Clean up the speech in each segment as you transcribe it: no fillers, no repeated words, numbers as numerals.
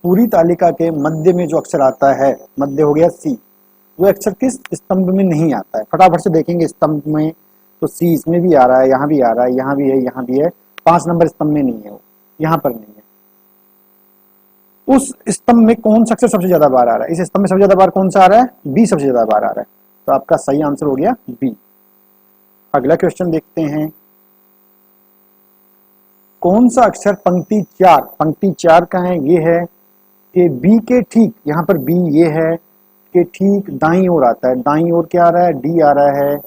पूरी तालिका के मध्य में जो अक्षर आता है, मध्य हो गया सी, वो अक्षर किस स्तंभ में नहीं आता है? फटाफट से देखेंगे स्तंभ में, तो सी इसमें भी आ रहा है, यहाँ भी आ रहा है, यहाँ भी है, यहाँ भी है, 5 नंबर स्तंभ में नहीं है, वो यहाँ पर नहीं है। उस स्तंभ में कौन सा अक्षर सबसे ज्यादा बार आ रहा है? इस स्तंभ में सबसे ज्यादा बार कौन सा आ रहा है? बी सबसे ज्यादा बार आ रहा है, तो आपका सही आंसर हो गया बी। अगला क्वेश्चन देखते हैं, कौन सा अक्षर पंक्ति 4 का है? ये है कि बी के ठीक, यहाँ पर बी ये है कि ठीक दाईं ओर आता है, दाईं ओर क्या आ रहा है? डी आ रहा है।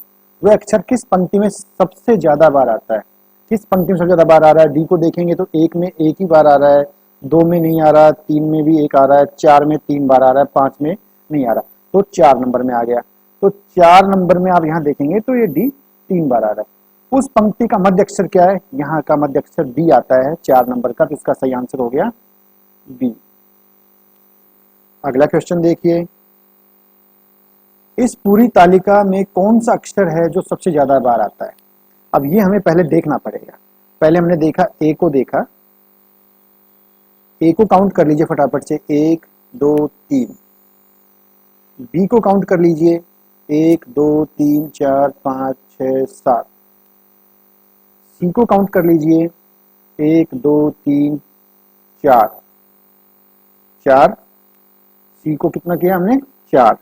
वह अक्षर किस पंक्ति में सबसे ज्यादा बार आता है? किस पंक्ति में सबसे ज्यादा बार आ रहा है? डी को देखेंगे तो एक में एक ही बार आ रहा है, 2 में नहीं आ रहा, 3 में भी एक आ रहा है, 4 में 3 बार आ रहा है, 5 में नहीं आ रहा, तो 4 नंबर में आ गया। तो 4 नंबर में आप यहाँ देखेंगे तो ये डी 3 बार आ रहा है। उस पंक्ति का मध्य अक्षर क्या है? यहाँ का मध्य अक्षर बी आता है 4 नंबर का, तो इसका सही आंसर हो गया बी। अगला क्वेश्चन देखिए, इस पूरी तालिका में कौन सा अक्षर है जो सबसे ज्यादा बार आता है? अब ये हमें पहले देखना पड़ेगा। पहले हमने देखा ए को, देखा ए को काउंट कर लीजिए फटाफट से, 1 2 3। बी को काउंट कर लीजिए, 1 2 3 4 5 6 7। सी को काउंट कर लीजिए, 1 2 3 4 4। सी को कितना किया हमने? 4।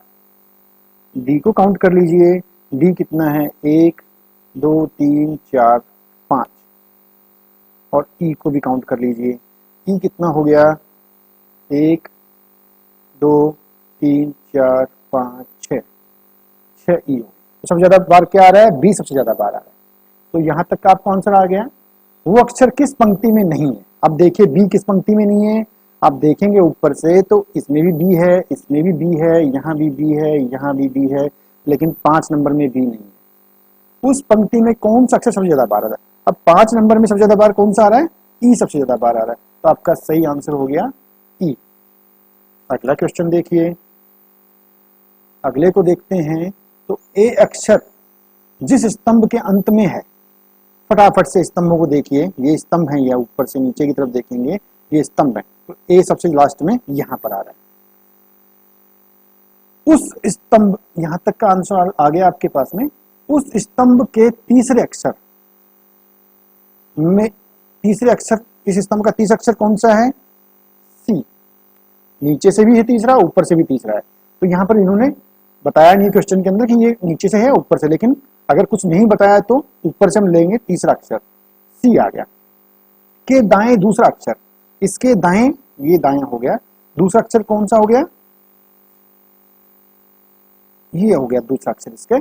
डी को काउंट कर लीजिए, डी कितना है? 1 2 3 4 5। और ई को भी काउंट कर लीजिए, ई कितना हो गया? 1 2 3 4 5 6 6 ई हो। तो सबसे ज्यादा बार क्या आ रहा है? बी सबसे ज्यादा बार आ रहा है। तो यहां तक का आपको आंसर आ गया। वो अक्षर किस पंक्ति में नहीं है? अब देखिए बी किस पंक्ति में नहीं है, आप देखेंगे ऊपर से तो इसमें भी बी है, इसमें भी बी है, यहाँ भी बी है, यहाँ भी बी है, लेकिन 5 नंबर में बी नहीं है। उस पंक्ति में कौन सा अक्षर सबसे ज्यादा बार आ रहा है? अब 5 नंबर में सबसे ज्यादा बार कौन सा आ रहा है? ई सबसे ज्यादा बार आ रहा है, तो आपका सही आंसर हो गया ई। अगला क्वेश्चन देखिए, अगले को देखते हैं, तो ए अक्षर जिस स्तंभ के अंत में है, फटाफट से स्तंभों को देखिए, ये स्तंभ है, या ऊपर से नीचे की तरफ देखेंगे ये स्तंभ है, तो ए सबसे लास्ट में यहां पर आ रहा है। उस स्तंभ, यहां तक का आंसर आ गया आपके पास में। उस स्तंभ के तीसरे अक्षर में, तीसरे अक्षर, इस स्तंभ का तीसरा अक्षर कौन सा है? सी। नीचे से भी है तीसरा, ऊपर से भी तीसरा है, तो यहां पर इन्होंने बताया नहीं क्वेश्चन के अंदर कि ये नीचे से है ऊपर से, लेकिन अगर कुछ नहीं बताया तो ऊपर से हम लेंगे तीसरा अक्षर, सी आ गया। के दाएं दूसरा अक्षर, इसके दाएं, ये दाएं हो गया, दूसरा अक्षर कौन सा हो गया? ये हो गया दूसरा अक्षर, इसके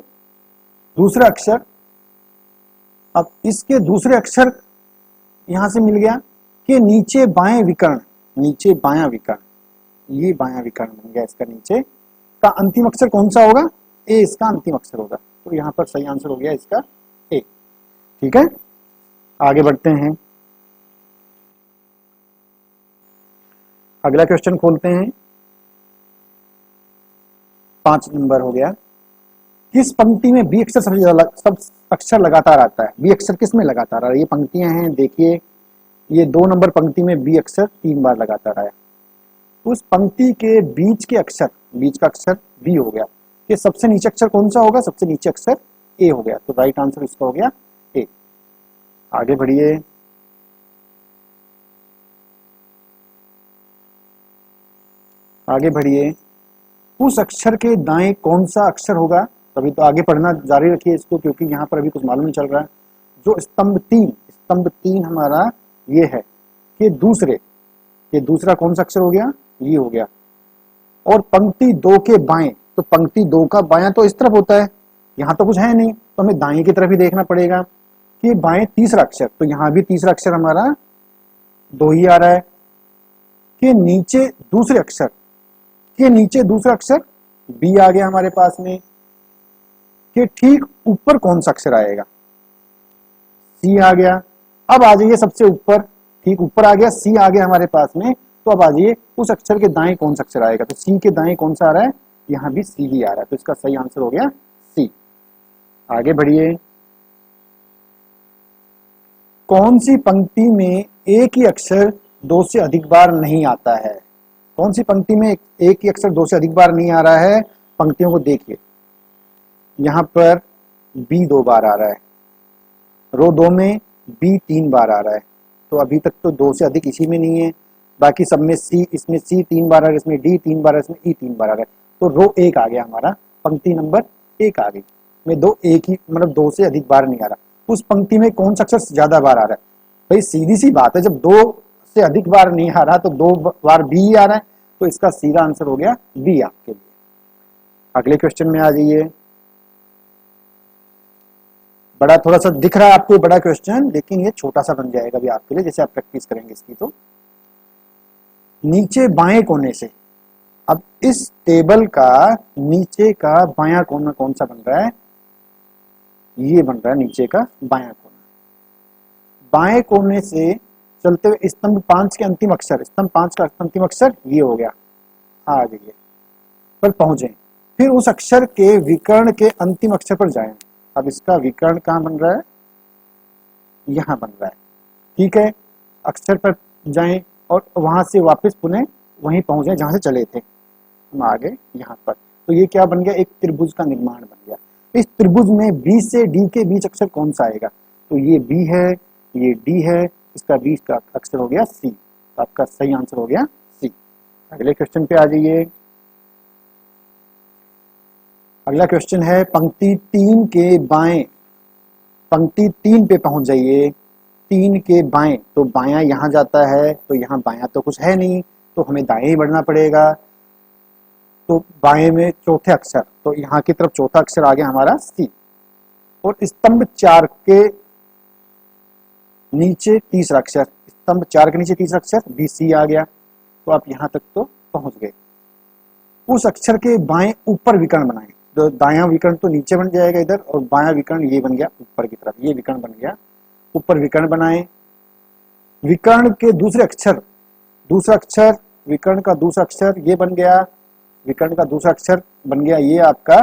दूसरा अक्षर। अब इसके दूसरे अक्षर यहां से मिल गया कि नीचे बाएं विकर्ण, नीचे बायां विकर्ण, ये बायां विकर्ण बन गया, इसका नीचे का अंतिम अक्षर कौन सा होगा? ए इसका अंतिम अक्षर होगा, तो यहां पर सही आंसर हो गया इसका ए। ठीक है, आगे बढ़ते हैं, अगला क्वेश्चन खोलते हैं। 5 नंबर हो गया, किस पंक्ति में बी अक्षर सबसे ज्यादा, सब अक्षर लगातार आता है? बी अक्षर किस में लगातार आ रहा है? ये पंक्तियां हैं, देखिए ये 2 नंबर पंक्ति में बी अक्षर 3 बार लगातार आया। उस पंक्ति के बीच के अक्षर, बीच का अक्षर बी हो गया, ये सबसे नीचे अक्षर कौन सा होगा? सबसे नीचे अक्षर ए हो गया, तो राइट आंसर इसका हो गया ए। आगे बढ़िए, आगे बढ़िए, उस अक्षर के दाएं कौन सा अक्षर होगा? अभी तो आगे पढ़ना जारी रखिए इसको, क्योंकि यहाँ पर अभी कुछ मालूम नहीं चल रहा है। जो स्तंभ तीन हमारा ये है कि दूसरे, ये दूसरा कौन सा अक्षर हो गया? ये हो गया। और पंक्ति 2 के बाएं, तो पंक्ति 2 का बायां तो इस तरफ होता है, यहाँ तो कुछ है नहीं, तो हमें दाएं की तरफ ही देखना पड़ेगा कि बाएं तीसरा अक्षर, तो यहाँ भी तीसरा अक्षर हमारा 2 ही आ रहा है। कि नीचे दूसरे अक्षर, के नीचे दूसरा अक्षर बी आ गया हमारे पास में, कि ठीक ऊपर कौन सा अक्षर आएगा? सी आ गया। अब आ जाइए सबसे ऊपर, ठीक ऊपर आ गया, सी आ गया हमारे पास में, तो अब आ जाइए उस अक्षर के दाएं कौन सा अक्षर आएगा? तो सी के दाएं कौन सा आ रहा है? यहां भी सी ही आ रहा है, तो इसका सही आंसर हो गया सी। आगे बढ़िए, कौन सी पंक्ति में एक ही अक्षर 2 से अधिक बार नहीं आता है? कौन सी पंक्ति में एक ही अक्षर 2 से अधिक बार नहीं आ रहा है? पंक्तियों को देखिए, यहाँ पर बी 2 बार आ रहा है, रो 2 में बी 3 बार आ रहा है, तो अभी तक तो 2 से अधिक इसी में नहीं है। बाकी सब में सी, इसमें सी 3 बार आ रहा है, इसमें डी 3 बार आ रहा है, इसमें ई 3 बार आ रहा है, तो रो 1 आ गया हमारा, पंक्ति नंबर 1 आ गई। में दो एक ही मतलब 2 से अधिक बार नहीं आ रहा। उस पंक्ति में कौन सा अक्षर ज्यादा बार आ रहा है? भाई सीधी सी बात है, जब 2 से अधिक बार नहीं आ रहा तो 2 बार बी आ रहा है, तो इसका सीधा आंसर हो गया बी आपके लिए। अगले क्वेश्चन में आ जाइए। बड़ा थोड़ा सा दिख रहा है आपको बड़ा क्वेश्चन, लेकिन ये छोटा सा बन जाएगा भी आपके लिए, जैसे आप प्रैक्टिस करेंगे इसकी। तो नीचे बाएं कोने से, अब इस टेबल का नीचे का बायां कोना कौन सा बन रहा है? ये बन रहा है नीचे का बायां कोना। बाएं कोने से चलते हुए स्तंभ 5 के अंतिम अक्षर, स्तंभ 5 का अंतिम अक्षर ये हो गया, आ जाइए पर पहुंचे, फिर उस अक्षर के विकर्ण के अंतिम अक्षर पर जाएं। अब इसका विकर्ण कहाँ बन रहा है? यहाँ बन रहा है, ठीक है। अक्षर पर जाएं और वहां से वापस पुनः वहीं पहुंचे जहां से चले थे हम, आगे यहाँ पर। तो ये क्या बन गया? एक त्रिभुज का निर्माण बन गया। इस त्रिभुज में बी से डी के बीच अक्षर कौन सा आएगा? तो ये बी है, ये डी है, इसका बीच का अक्षर हो गया सी। तो आपका सही आंसर हो गया सी। अगले क्वेश्चन पे आ जाइए। अगला क्वेश्चन है पंक्ति 3 के बाएं, पंक्ति 3 पे पहुंच जाइए। 3 के बाएं, तो बायां यहां जाता है, तो यहाँ बायां तो कुछ है नहीं, तो हमें दाएं ही बढ़ना पड़ेगा। तो बाएं में चौथे अक्षर, तो यहाँ की तरफ चौथा अक्षर आ गया हमारा सी। और स्तंभ 4 के नीचे तीसरा अक्षर, स्तंभ 4 के नीचे तीसरा अक्षर बी सी आ गया, तो आप यहाँ तक तो पहुंच गए। उस अक्षर के बाएं ऊपर विकर्ण बनाएं। तो दायां विकर्ण तो नीचे बन जाएगा इधर, और बायां विकर्ण ये बन गया ऊपर की तरफ, ये विकर्ण बन गया ऊपर। विकर्ण बनाएं। विकर्ण के दूसरे अक्षर, दूसरा अक्षर विकर्ण का दूसरा अक्षर ये बन गया, विकर्ण का दूसरा अक्षर बन गया ये आपका।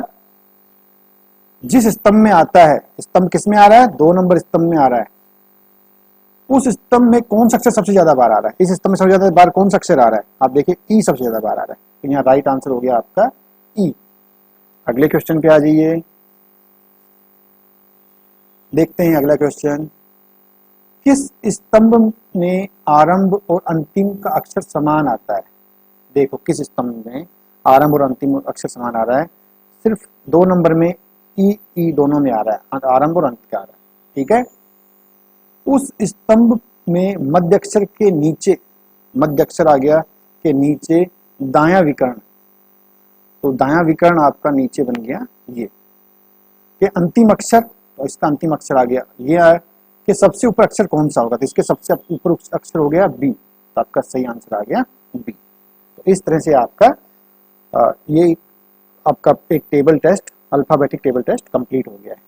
जिस स्तंभ में आता है, स्तंभ किस में आ रहा है? 2 नंबर स्तंभ में आ रहा है। उस स्तंभ में कौन सा अक्षर सबसे ज्यादा बार आ रहा है? इस स्तंभ में सबसे ज्यादा बार कौन सा अक्षर आ रहा है? आप देखिए ई सबसे ज्यादा बार आ रहा है, तो यहाँ राइट आंसर हो गया आपका ई। अगले क्वेश्चन पे आ जाइए, देखते हैं अगला क्वेश्चन। किस स्तंभ में आरंभ और अंतिम का अक्षर समान आता है? देखो किस स्तंभ में आरंभ और अंतिम अक्षर समान आ रहा है? सिर्फ 2 नंबर में ई दोनों में आ रहा है, आरंभ और अंत का आ रहा है, ठीक है। उस स्तंभ में मध्य अक्षर के नीचे, मध्य अक्षर आ गया के नीचे दायां विकर्ण, तो दायां विकर्ण आपका नीचे बन गया ये। के अंतिम अक्षर, तो इसका अंतिम अक्षर आ गया ये है। कि सबसे ऊपर अक्षर कौन सा होगा? तो इसके सबसे ऊपर अक्षर हो गया बी, तो आपका सही आंसर आ गया बी। तो इस तरह से आपका ये आपका एक table test, alphabetic table test complete हो गया है।